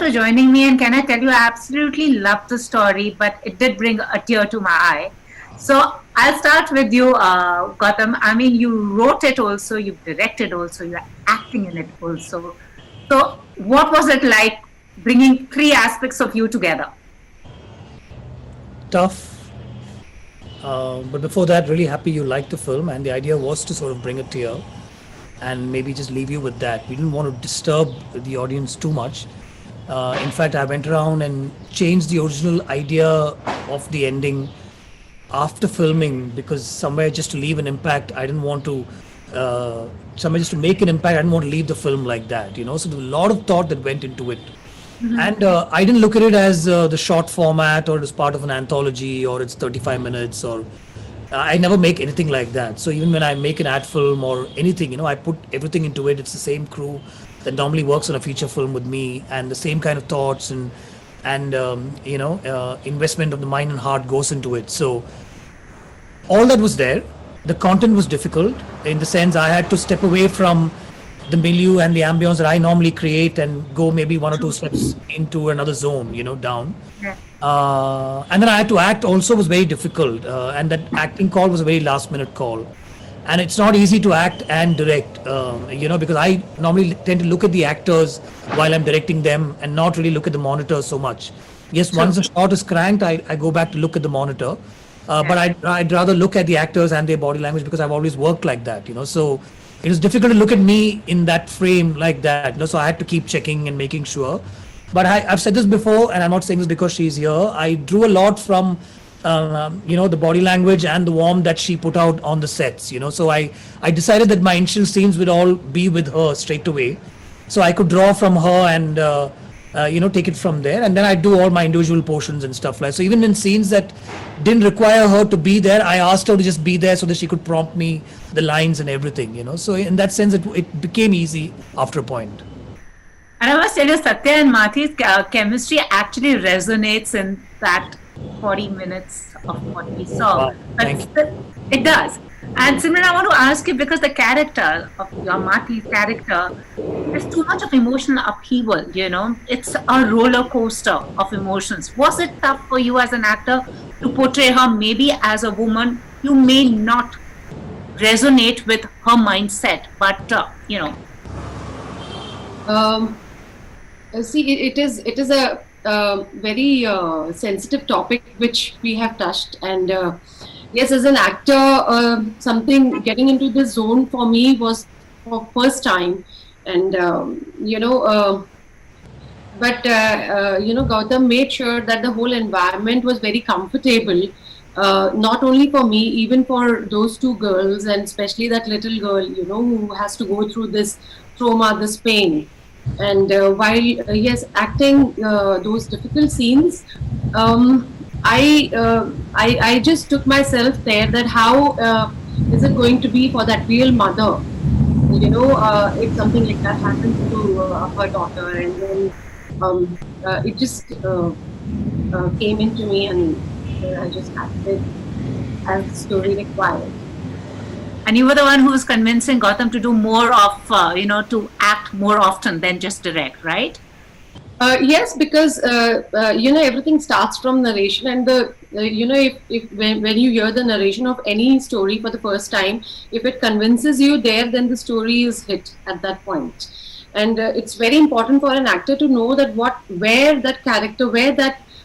for joining me. And can I tell you, I absolutely loved the story, but it did bring a tear to my eye. So I'll start with you, Gautham. I mean, you wrote it also, you directed also, you're acting in it also. So what was it like bringing three aspects of you together? Tough, but before that, really happy you liked the film, and the idea was to sort of bring a tear and maybe just leave you with that. We didn't want to disturb the audience too much. In fact, I went around and changed the original idea of the ending after filming, because somewhere just to leave an impact, I didn't want to. Somewhere just to make an impact, I didn't want to leave the film like that, you know. So there was a lot of thought that went into it, and I didn't look at it as the short format or as part of an anthology or it's 35 minutes or I never make anything like that. So even when I make an ad film or anything, you know, I put everything into it. It's the same crew that normally works on a feature film with me, and the same kind of thoughts and investment of the mind and heart goes into it. So all that was there. The content was difficult in the sense I had to step away from the milieu and the ambience that I normally create and go maybe one or two steps into another zone, you know, down. Yeah. And then I had to act also was very difficult. And that acting call was a very last minute call. And it's not easy to act and direct, because I normally tend to look at the actors while I'm directing them and not really look at the monitor so much. Yes, True. once the shot is cranked, I go back to look at the monitor. But Yeah. I'd rather look at the actors and their body language because I've always worked like that, you know. So it was difficult to look at me in that frame like that, you know. So I had to keep checking and making sure. But I've said this before, and I'm not saying this because she's here. I drew a lot from, the body language and the warmth that she put out on the sets, you know. So I decided that my initial scenes would all be with her straight away. So I could draw from her and, take it from there. And then I do all my individual portions and stuff like. So even in scenes that didn't require her to be there, I asked her to just be there so that she could prompt me the lines and everything, you know. So in that sense, it became easy after a point. And I must tell you, Satya and Mathi's chemistry actually resonates in that 40 minutes of what we saw. Wow, But thank you. it does. And Simran, I want to ask you because the character of your Mathi's character, there's too much of emotional upheaval, you know. It's a roller coaster of emotions. Was it tough for you as an actor to portray her maybe as a woman? You may not resonate with her mindset, but, Um, See, it is a very sensitive topic which we have touched, and yes, as an actor, something getting into this zone for me was for first time, and Gautam made sure that the whole environment was very comfortable. Not only for me, even for those two girls, and especially that little girl, you know, who has to go through this trauma, this pain. And while yes, acting those difficult scenes, I just took myself there that how is it going to be for that real mother, you know, if something like that happens to her daughter, and then it just came into me, and I just acted as the story required. and you were the one who was convincing Gautham to do more of, to act more often than just direct, right? Yes, because everything starts from narration, and if when you hear the narration of any story for the first time, if it convinces you there, then the story is hit at that point. And it's very important for an actor to know that where that character,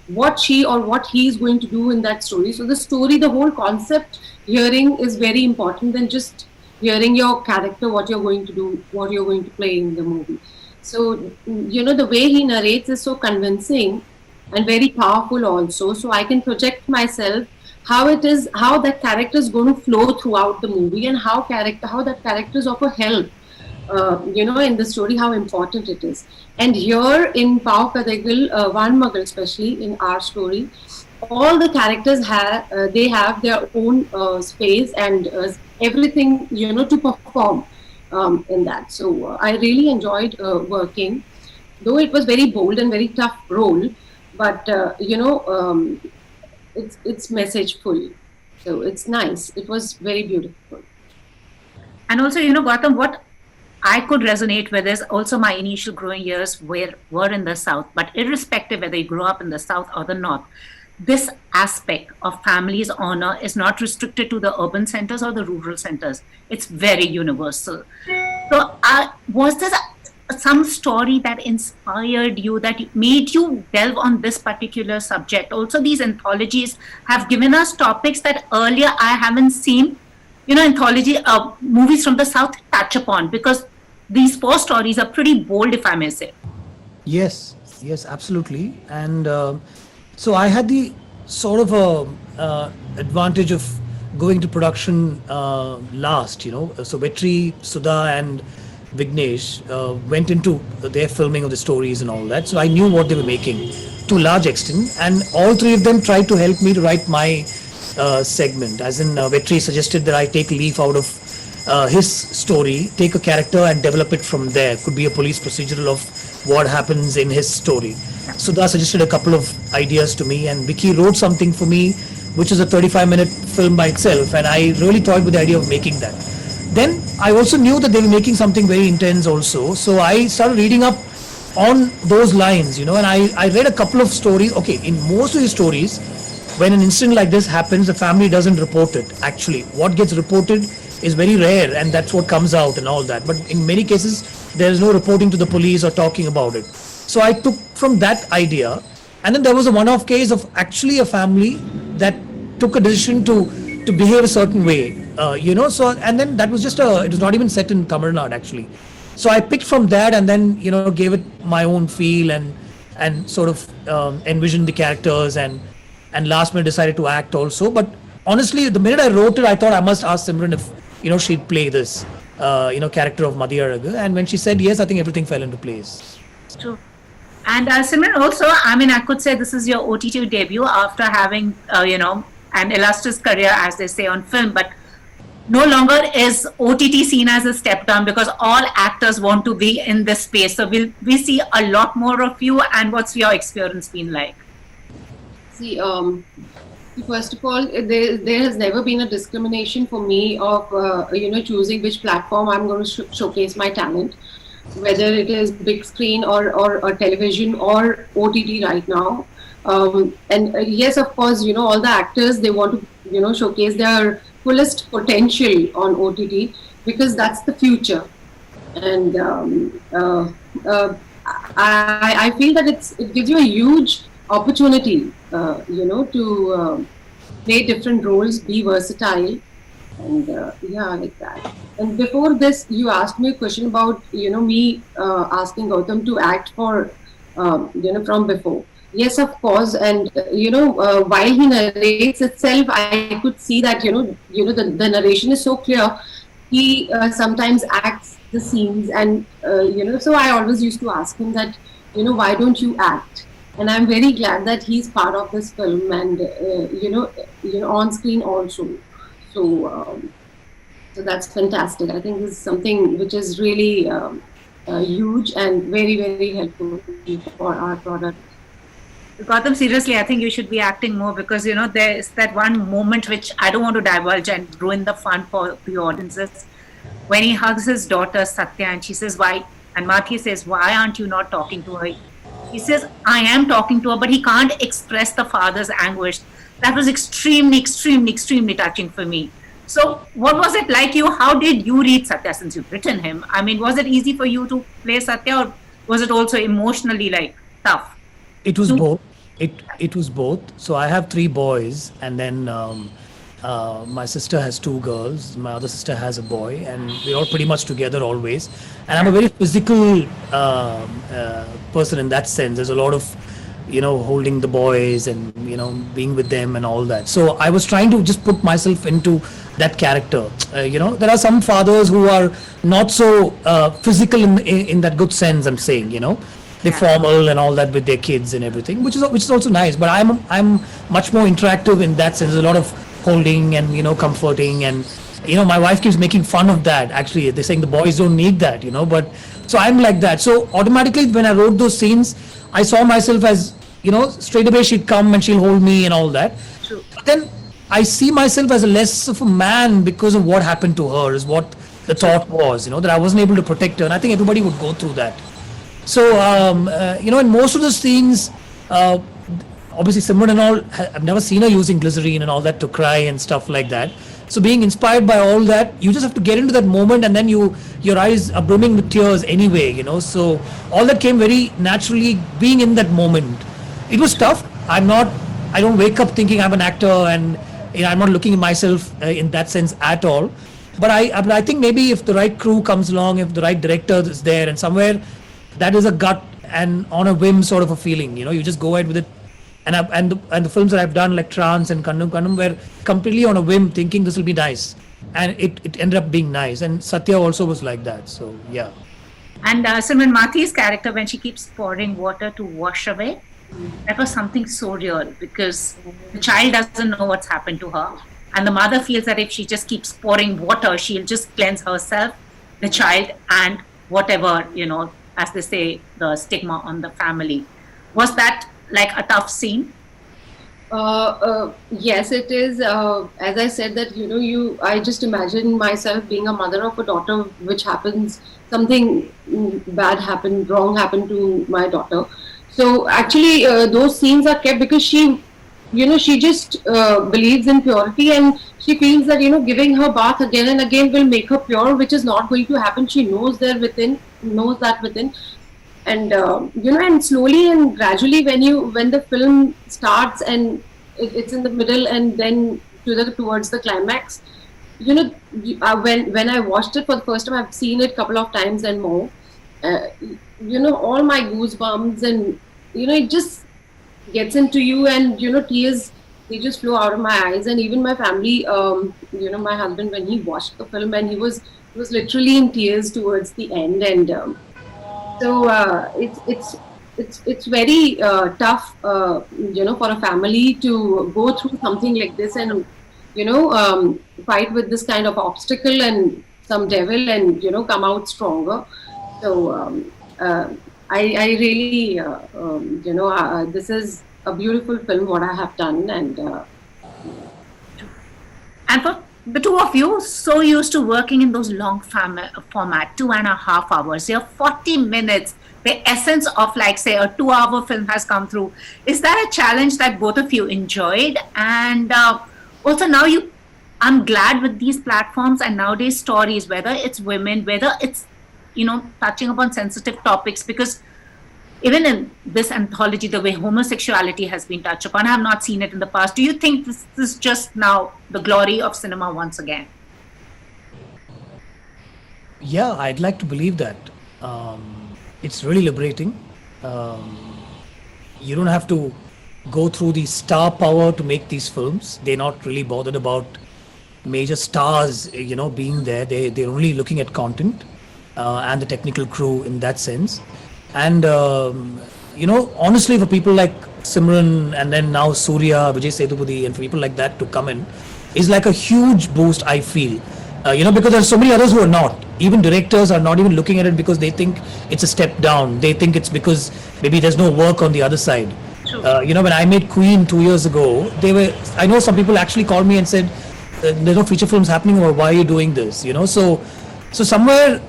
what she or what he is going to do in that story. So the story, the whole concept, hearing is very important than just hearing your character, what you're going to do, what you're going to play in the movie. So, the way he narrates is so convincing and very powerful also. So I can project myself how that character is going to flow throughout the movie, and how that character is of a help, in the story, how important it is. And here in Paava Kadhaigal, Van Magal, especially in our story, all the characters have their own space and everything, to perform in that. So I really enjoyed working, though it was very bold and very tough role, but it's messageful, so it's nice. It was very beautiful. And also, Gautham, what I could resonate with this. Also, my initial growing years were in the South, but irrespective whether you grew up in the South or the North, this aspect of family's honor is not restricted to the urban centers or the rural centers. It's very universal. So, was there some story that inspired you, that made you delve on this particular subject? Also, these anthologies have given us topics that earlier I haven't seen, anthology movies from the South touch upon, because these four stories are pretty bold, if I may say. Yes, yes, absolutely. And so I had the sort of advantage of going to production last, So Vetri, Sudha, and Vignesh went into their filming of the stories and all that. So I knew what they were making to a large extent, and all three of them tried to help me to write my segment. As in, Vetri suggested that I take a leaf out of his story, take a character and develop it from there. Could be a police procedural of what happens in his story. Sudha suggested a couple of ideas to me, and Vicky wrote something for me, which is a 35-minute film by itself, and I really toyed with the idea of making that. Then I also knew that they were making something very intense also, so I started reading up on those lines, and I read a couple of stories. Okay, in most of the stories, when an incident like this happens, the family doesn't report it. Actually, what gets reported is very rare, and that's what comes out and all that. But in many cases, there is no reporting to the police or talking about it. So I took from that idea, and then there was a one-off case of actually a family that took a decision to behave a certain way, So and then that was just it was not even set in Tamil Nadu actually. So I picked from that, and then gave it my own feel, and sort of envisioned the characters, and last minute decided to act also. But honestly, the minute I wrote it, I thought I must ask Simran if she'd play this character of Madhya, and when she said yes, I think everything fell into place. True. And Simran, also, I could say this is your OTT debut after having, an illustrious career, as they say, on film. But no longer is OTT seen as a step down, because all actors want to be in this space. So will we see a lot more of you? And what's your experience been like? See, first of all, there has never been a discrimination for me of choosing which platform I'm going to showcase my talent, whether it is big screen or television or OTT right now. And yes, of course, all the actors, they want to showcase their fullest potential on OTT, because that's the future. And I feel that it gives you a huge opportunity, to play different roles, be versatile, and like that. And before this, you asked me a question about me asking Gautham to act for from before. Yes, of course, and while he narrates itself, I could see that the narration is so clear. He sometimes acts the scenes, and so I always used to ask him that why don't you act? And I'm very glad that he's part of this film, and on screen also. So that's fantastic. I think this is something which is really huge and very, very helpful for our product. Gautham, seriously, I think you should be acting more, because there is that one moment which I don't want to divulge and ruin the fun for the audiences, when he hugs his daughter Satya, and she says, "Why?" And Mathi says, "Why aren't you not talking to her?" He says, "I am talking to her, but he can't express the father's anguish." That was extremely, extremely, extremely touching for me. So what was it like you? How did you read Satya, since you've written him? Was it easy for you to play Satya, or was it also emotionally tough? It was both. It was both. So I have three boys, and then my sister has two girls. My other sister has a boy, and we're all pretty much together always. And I'm a very physical person in that sense. There's a lot of holding the boys and being with them and all that. So I was trying to just put myself into that character. There are some fathers who are not so physical in that good sense. I'm saying, they're formal and all that with their kids and everything, which is also nice. But I'm much more interactive in that sense. There's a lot of holding and comforting, and my wife keeps making fun of that. Actually, they're saying the boys don't need that, but so I'm like that. So automatically, when I wrote those scenes, I saw myself as straight away she'd come and she'll hold me and all that. True. But then I see myself as a less of a man because of what happened to her, is what the thought was, that I wasn't able to protect her. And I think everybody would go through that. So, in most of the scenes, uh, obviously Simran and all, I've never seen her using glycerine and all that to cry and stuff like that. So being inspired by all that, you just have to get into that moment, and then your eyes are brimming with tears anyway, So all that came very naturally being in that moment. It was tough. I don't wake up thinking I'm an actor, and I'm not looking at myself in that sense at all. But I think maybe if the right crew comes along, if the right director is there, and somewhere that is a gut and on a whim sort of a feeling, you just go ahead with it. And the films that I've done like Trance and Kannum were completely on a whim, thinking this will be nice, and it ended up being nice. And Satya also was like that. So yeah. And Simran Mathi's character, when she keeps pouring water to wash away, that was something so real, because the child doesn't know what's happened to her. And the mother feels that if she just keeps pouring water, she'll just cleanse herself, the child, and whatever, as they say, the stigma on the family. Was that like a tough scene? Yes, it is. As I said that, I just imagine myself being a mother of a daughter, which happens, something wrong happened to my daughter. So actually, those scenes are kept because she just believes in purity, and she feels that, giving her bath again and again will make her pure, which is not going to happen. She knows that within. And and slowly and gradually, when the film starts and it's in the middle, and then towards the climax, when I watched it for the first time, I've seen it a couple of times and more. All my goosebumps, and it just gets into you, and tears, they just flow out of my eyes. And even my family, my husband, when he watched the film, and he was literally in tears towards the end. And so it's very tough, for a family to go through something like this, and fight with this kind of obstacle and some devil, and come out stronger. So I really, this is a beautiful film what I have done. And for the two of you, so used to working in those long format, 2.5 hours, you're 40 minutes, the essence of, like, say, a 2-hour film has come through. Is that a challenge that both of you enjoyed? And also now I'm glad with these platforms and nowadays stories, whether it's women, whether it's, touching upon sensitive topics, because even in this anthology, the way homosexuality has been touched upon, I have not seen it in the past. Do you think this is just now the glory of cinema once again? Yeah, I'd like to believe that. It's really liberating. You don't have to go through the star power to make these films. They're not really bothered about major stars, being there. They're only looking at content and the technical crew in that sense. And honestly, for people like Simran, and then now Surya, Vijay Sethupathi, and for people like that to come in, is like a huge boost, I feel. Because there are so many others who are not. Even directors are not even looking at it because they think it's a step down. They think it's because maybe there's no work on the other side. True. When I made Queen 2 years ago, I know some people actually called me and said, there's no feature films happening, or why are you doing this? So somewhere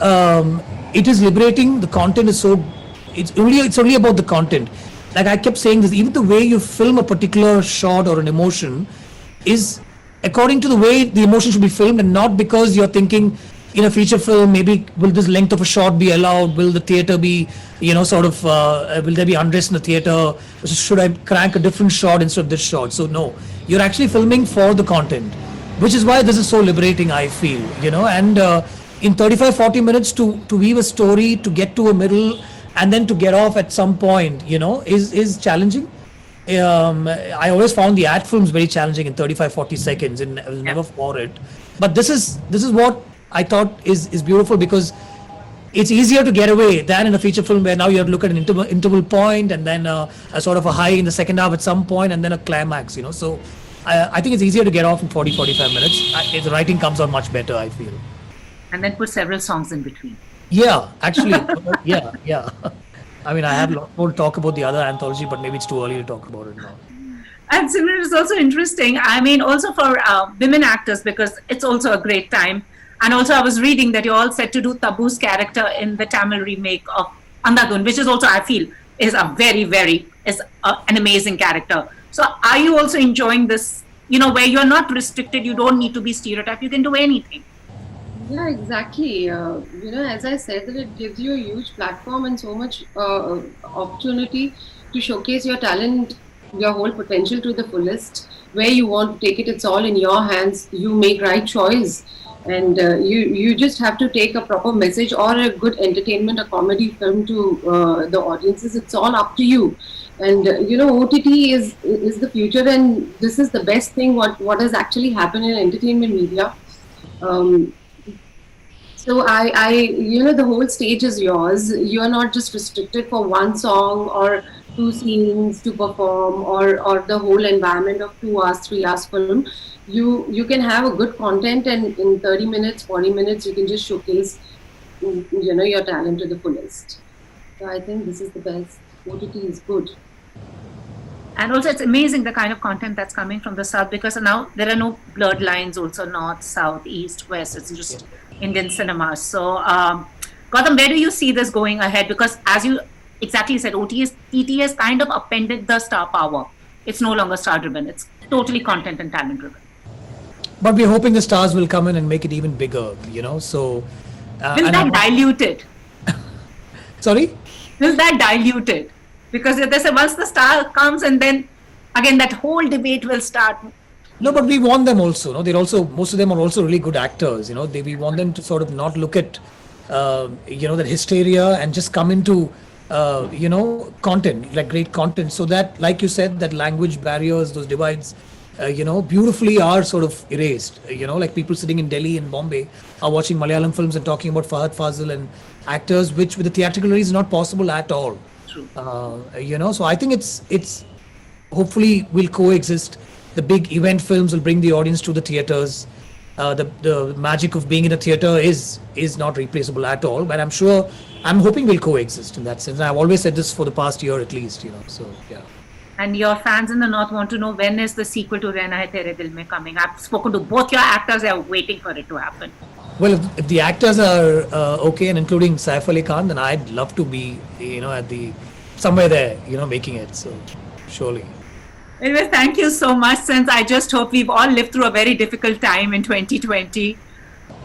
it is liberating. The content is so, it's only about the content. Like I kept saying this, even the way you film a particular shot or an emotion is according to the way the emotion should be filmed, and not because you're thinking in a feature film, maybe will this length of a shot be allowed? Will the theater be, will there be undress in the theater? Should I crank a different shot instead of this shot? So no, you're actually filming for the content, which is why this is so liberating, I feel, and in 35-40 minutes to weave a story, to get to a middle, and then to get off at some point, is challenging. I always found the ad films very challenging in 35-40 seconds, and I was never for it. But this is what I thought is beautiful, because it's easier to get away than in a feature film where now you have to look at an interval point, and then a sort of a high in the second half at some point, and then a climax. So I think it's easier to get off in 40-45 minutes. The writing comes out much better, I feel. And then put several songs in between. Yeah, actually, yeah. I mean, I had a lot more to talk about the other anthology, but maybe it's too early to talk about it now. And Simran, is also interesting. I mean, also for women actors, because it's also a great time. And also, I was reading that you're all set to do Tabu's character in the Tamil remake of Andhadhun, which is also, I feel, is a an amazing character. So, are you also enjoying this? Where you're not restricted, you don't need to be stereotyped, you can do anything. Yeah, exactly. As I said, that it gives you a huge platform and so much opportunity to showcase your talent, your whole potential to the fullest. Where you want to take it, it's all in your hands. You make right choice, and you just have to take a proper message or a good entertainment, a comedy film to the audiences. It's all up to you. And OTT is the future, and this is the best thing. What has actually happened in entertainment media. Um, so the whole stage is yours. You are not just restricted for one song or two scenes to perform, or the whole environment of 2 hours, 3 hours film. You can have a good content, and in 30 minutes, 40 minutes, you can just showcase your talent to the fullest. So I think this is the best. OTT is good. And also, it's amazing the kind of content that's coming from the South, because now there are no blurred lines, also North, South, East, West. It's just Indian cinema. So, Gautham, where do you see this going ahead? Because as you exactly said, OTT has kind of appended the star power. It's no longer star driven. It's totally content and talent driven. But we're hoping the stars will come in and make it even bigger, So. Will that dilute it? Sorry? Will that dilute it? Because they say once the star comes, and then again that whole debate will start. No, but we want them also. No, they're also, most of them are also really good actors. We want them to sort of not look at that hysteria and just come into content, like great content, so that, like you said, that language barriers, those divides, beautifully are sort of erased. Like people sitting in Delhi and Bombay are watching Malayalam films and talking about Fahad Fazil and actors, which with the theatrical release is not possible at all. True. So I think it's hopefully will coexist. The big event films will bring the audience to the theaters. The magic of being in a theater is not replaceable at all. But I'm hoping we'll coexist in that sense. I've always said this for the past year at least. So yeah. And your fans in the North want to know, when is the sequel to Rehna Tere Dil Mein coming? I've spoken to both your actors. They are waiting for it to happen. Well, if the actors are okay, and including Saif Ali Khan, then I'd love to be, at somewhere there, making it. So surely. Anyway, thank you so much, since I just hope we've all lived through a very difficult time in 2020.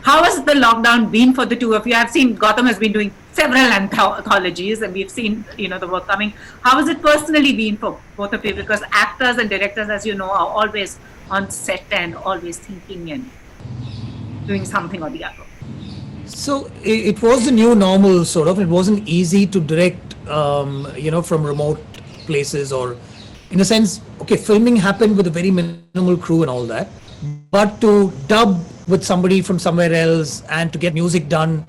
How has the lockdown been for the two of you? I've seen Gautham has been doing several anthologies, and we've seen, the work coming. How has it personally been for both of you? Because actors and directors, as you know, are always on set and always thinking and doing something or the other. So it was the new normal, sort of. It wasn't easy to direct, from remote places, or in a sense, okay, filming happened with a very minimal crew and all that. But to dub with somebody from somewhere else and to get music done,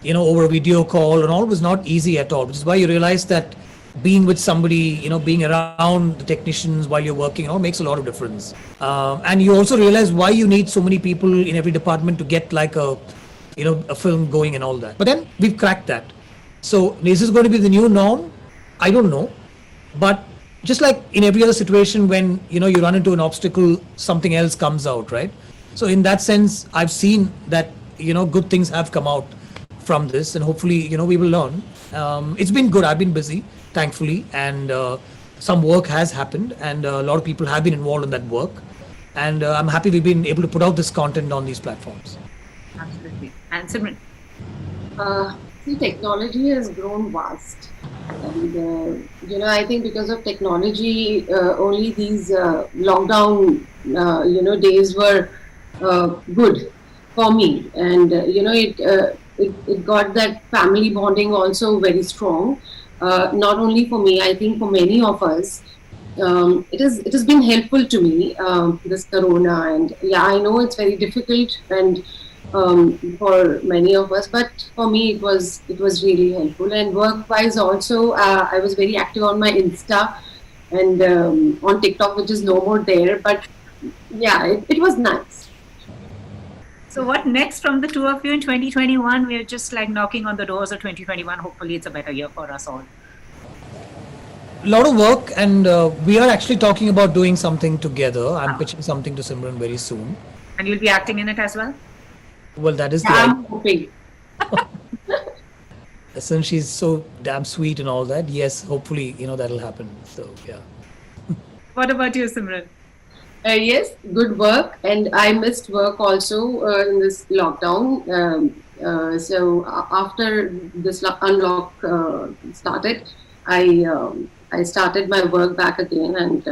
over a video call and all was not easy at all, which is why you realize that being with somebody, being around the technicians while you're working, all makes a lot of difference. And you also realize why you need so many people in every department to get like a film going and all that. But then we've cracked that. So is this going to be the new norm? I don't know. But just like in every other situation, when, you run into an obstacle, something else comes out, right? So in that sense, I've seen that, good things have come out from this, and hopefully, we will learn. It's been good. I've been busy, thankfully, and some work has happened, and a lot of people have been involved in that work. And I'm happy we've been able to put out this content on these platforms. Absolutely. And Simran? Technology has grown vast. And, I think because of technology, only these lockdown, days were good for me. And, it got that family bonding also very strong. Not only for me, I think for many of us. It has been helpful to me, this corona. And yeah, I know it's very difficult, and for many of us, but for me it was really helpful. And work wise also, I was very active on my Insta and on TikTok, which is no more there, but yeah, it was nice. So what next from the two of you in 2021? We're just like knocking on the doors of 2021. Hopefully it's a better year for us all. A lot of work, and we are actually talking about doing something together. I'm pitching something to Simran very soon. And you'll be acting in it as well? Well, that is the Yeah, idea. I'm hoping. Since she's so damn sweet and all that, yes, hopefully, that'll happen. So, yeah. What about you, Simran? Yes, good work, and I missed work also in this lockdown. After this unlock started, I started my work back again, and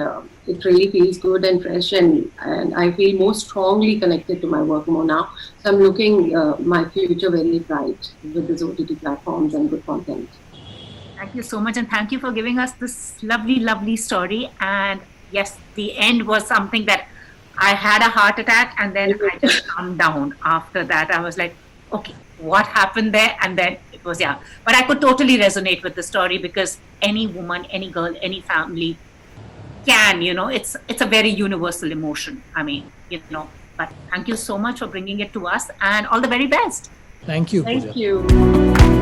it really feels good and fresh, and I feel more strongly connected to my work more now. So I'm looking my future very bright with these OTT platforms and good content. Thank you so much, and thank you for giving us this lovely, lovely story. And yes, the end was something that I had a heart attack, and then I just calmed down. After that, I was like, okay, what happened there? And then it was, yeah. But I could totally resonate with the story because any woman, any girl, any family can, it's a very universal emotion. I mean, But thank you so much for bringing it to us, and all the very best. Thank you, Pooja. Thank you.